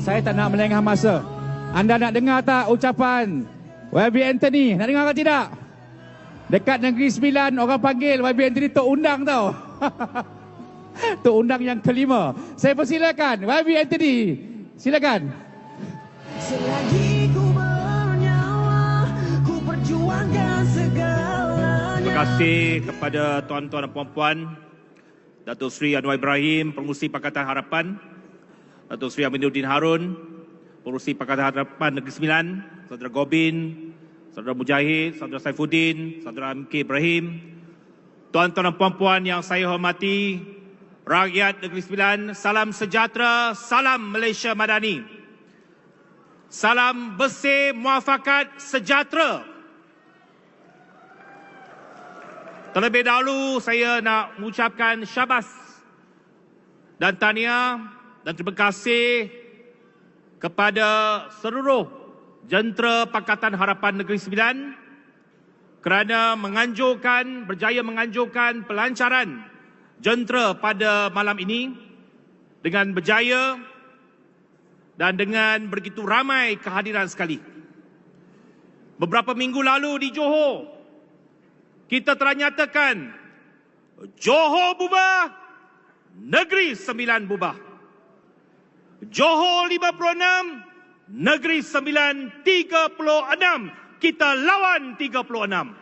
Saya tak nak melengah masa. Anda nak dengar tak ucapan YB Anthony? Nak dengar ke tidak? Dekat Negeri Sembilan orang panggil YB Anthony Tok Undang tau. Tok Undang yang kelima. Saya persilakan YB Anthony. Silakan. Selagi ku bernyawa, ku perjuangkan segalanya. Terima kasih kepada tuan-tuan dan puan-puan, Datuk Seri Anwar Ibrahim, Pengerusi Pakatan Harapan, Datuk Seri Aminuddin Harun, Pengerusi Pakatan Harapan Negeri Sembilan, Saudara Gobin, Saudara Mujahid, Saudara Saifuddin, Saudara MK Ibrahim, tuan-tuan dan puan-puan yang saya hormati, rakyat Negeri Sembilan, salam sejahtera, salam Malaysia Madani. Salam bersih, muafakat, sejahtera. Terlebih dahulu saya nak mengucapkan syabas dan tahniah dan terima kasih kepada seluruh jentera Pakatan Harapan Negeri Sembilan kerana berjaya menganjurkan pelancaran jentera pada malam ini dengan berjaya dan dengan begitu ramai kehadiran sekali. Beberapa minggu lalu di Johor, kita telah nyatakan Johor bubar, Negeri Sembilan bubar. Johor 56, Negeri Sembilan 36. Kita lawan 36.